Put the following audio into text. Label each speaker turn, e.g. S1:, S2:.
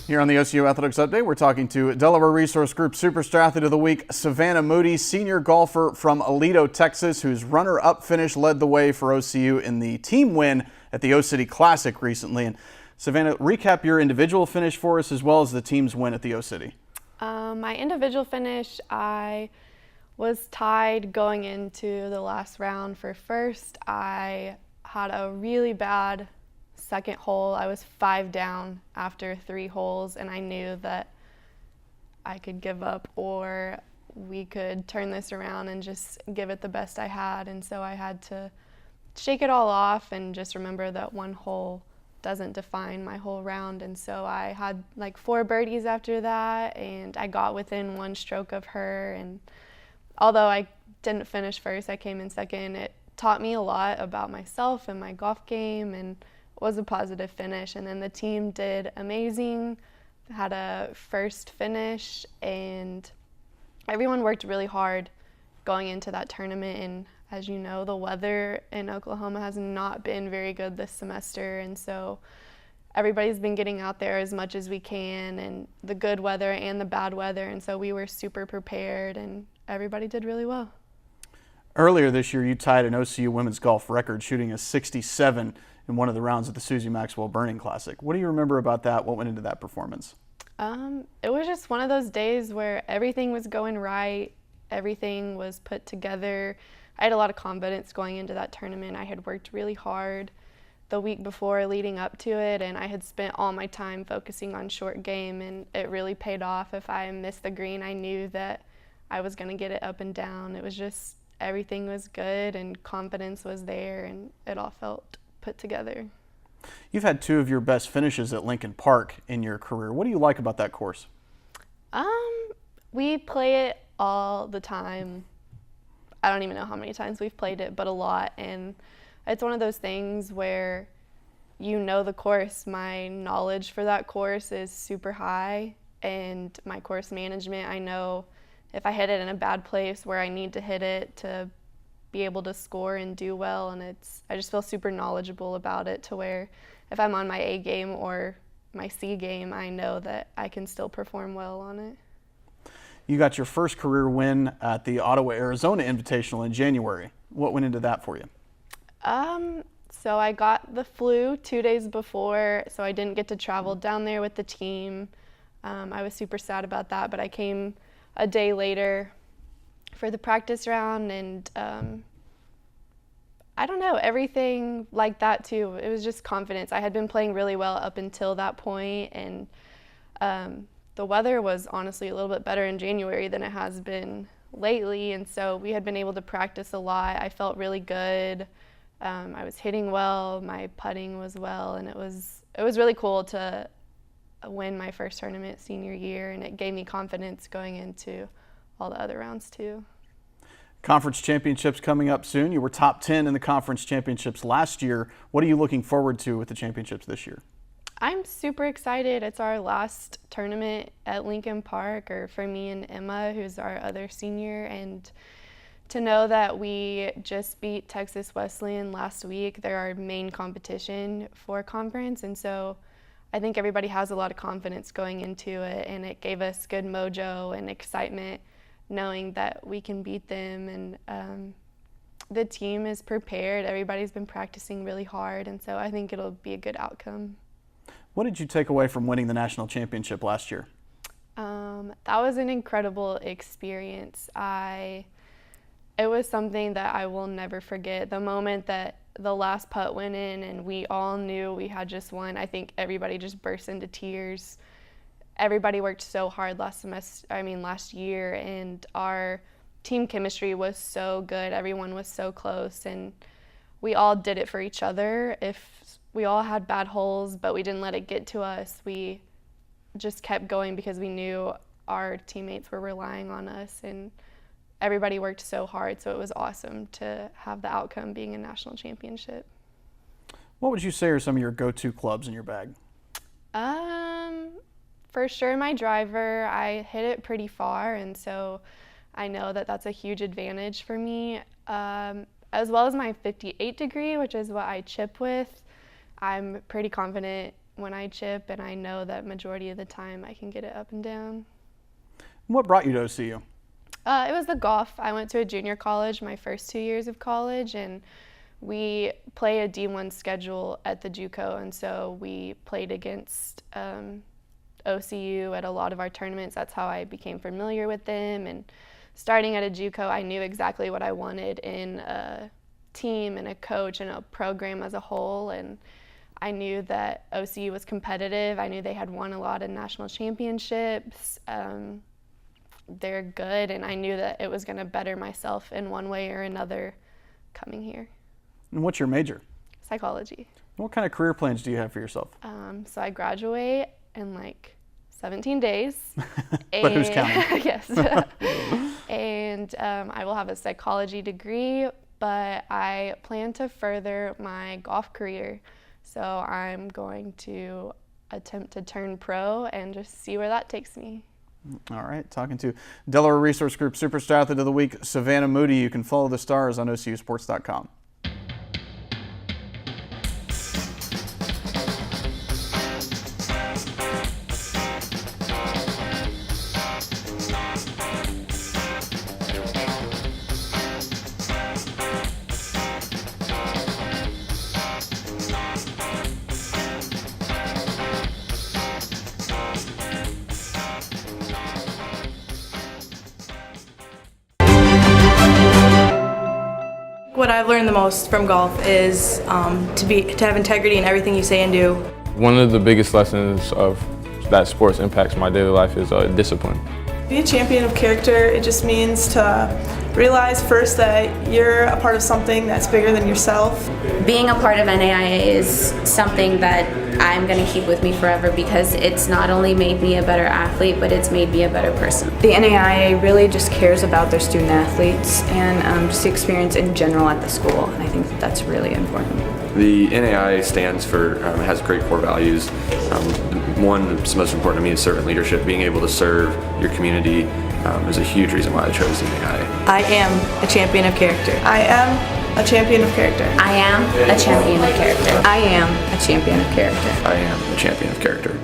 S1: Here on the OCU Athletics Update, we're talking to Delaware Resource Group Superstar Athlete of the Week, Savannah Moody, senior golfer from Aledo, Texas, whose runner-up finish led the way for OCU in the team win at the O-City Classic recently. And Savannah, recap your individual finish for us as well as the team's win at the O-City.
S2: My individual finish, I was tied going into the last round for first. I had a really bad second hole. I was 5 down after 3 holes, and I knew that I could give up or we could turn this around and just give it the best I had. And so I had to shake it all off and just remember that one hole doesn't define my whole round. And so I had like 4 birdies after that, and I got within 1 stroke of her. And although I didn't finish first, I came in second. It taught me a lot about myself and my golf game, and was a positive finish. And then the team did amazing, had a first finish, and everyone worked really hard going into that tournament. And as you know, the weather in Oklahoma has not been very good this semester, and so everybody's been getting out there as much as we can, and the good weather and the bad weather, and so we were super prepared, and everybody did really well.
S1: Earlier this year, you tied an OCU women's golf record, shooting a 67 in one of the rounds of the Susie Maxwell Burning Classic. What do you remember about that? What went into that performance?
S2: It was just one of those days where everything was going right, everything was put together. I had a lot of confidence going into that tournament. I had worked really hard the week before leading up to it, and I had spent all my time focusing on short game, and it really paid off. If I missed the green, I knew that I was going to get it up and down. It was just everything was good and confidence was there, and it all felt put together.
S1: You've had 2 of your best finishes at Lincoln Park in your career. What do you like about that course?
S2: We play it all the time. I don't even know how many times we've played it, but a lot. And it's one of those things where you know the course. My knowledge for that course is super high, and my course management, I know if I hit it in a bad place where I need to hit it to be able to score and do well, and I just feel super knowledgeable about it, to where if I'm on my A game or my C game, I know that I can still perform well on it.
S1: You got your first career win at the Ottawa, Arizona Invitational in January. What went into that for you?
S2: So I got the flu 2 days before, so I didn't get to travel down there with the team. I was super sad about that, but I came a day later for the practice round, and I don't know, everything like that too. It was just confidence. I had been playing really well up until that point, and the weather was honestly a little bit better in January than it has been lately, and so we had been able to practice a lot. I felt really good. I was hitting well, my putting was well, and it was really cool to win my first tournament senior year, and it gave me confidence going into all the other rounds too.
S1: Conference championships coming up soon. You were top 10 in the conference championships last year. What are you looking forward to with the championships this year?
S2: I'm super excited. It's our last tournament at Lincoln Park, or for me and Emma, who's our other senior, and to know that we just beat Texas Wesleyan last week. They're our main competition for conference, and so I think everybody has a lot of confidence going into it, and it gave us good mojo and excitement knowing that we can beat them, and the team is prepared. Everybody's been practicing really hard, and so I think it'll be a good outcome.
S1: What did you take away from winning the national championship last year?
S2: That was an incredible experience. It was something that I will never forget. The moment that the last putt went in and we all knew we had just won, I think everybody just burst into tears. Everybody worked so hard last year, and our team chemistry was so good. Everyone was so close, and we all did it for each other. If we all had bad holes, but we didn't let it get to us, we just kept going because we knew our teammates were relying on us, and everybody worked so hard, so it was awesome to have the outcome being a national championship.
S1: What would you say are some of your go-to clubs in your bag?
S2: For sure my driver. I hit it pretty far, and so I know that that's a huge advantage for me. As well as my 58 degree, which is what I chip with. I'm pretty confident when I chip, and I know that majority of the time I can get it up and down.
S1: What brought you to OCU?
S2: It was the golf. I went to a junior college my first 2 years of college, and we play a D1 schedule at the JUCO, and so we played against OCU at a lot of our tournaments. That's how I became familiar with them, and starting at a JUCO, I knew exactly what I wanted in a team and a coach and a program as a whole, and I knew that OCU was competitive. I knew they had won a lot of national championships. They're good, and I knew that it was going to better myself in one way or another coming here.
S1: And what's your major?
S2: Psychology.
S1: What kind of career plans do you have for yourself?
S2: So I graduate in like 17 days.
S1: But who's counting?
S2: Yes. And I will have a psychology degree, but I plan to further my golf career. So I'm going to attempt to turn pro and just see where that takes me.
S1: All right, talking to Delaware Resource Group Superstar Athlete of the Week, Savannah Moody. You can follow the stars on OCUsports.com.
S3: What I've learned the most from golf is to have integrity in everything you say and do.
S4: One of the biggest lessons of that sports impacts my daily life is discipline.
S5: Be a champion of character, it just means to realize first that you're a part of something that's bigger than yourself.
S6: Being a part of NAIA is something that I'm going to keep with me forever because it's not only made me a better athlete, but it's made me a better person.
S7: The NAIA really just cares about their student athletes and just the experience in general at the school, and I think that's really important.
S8: The NAIA stands for, has great core values. One that's most important to me is servant leadership. Being able to serve your community is a huge reason why I chose the NAIA.
S3: I am a champion of character.
S5: I am a champion of character.
S6: I am a champion of character.
S7: I am a champion of character.
S8: I am a champion of character.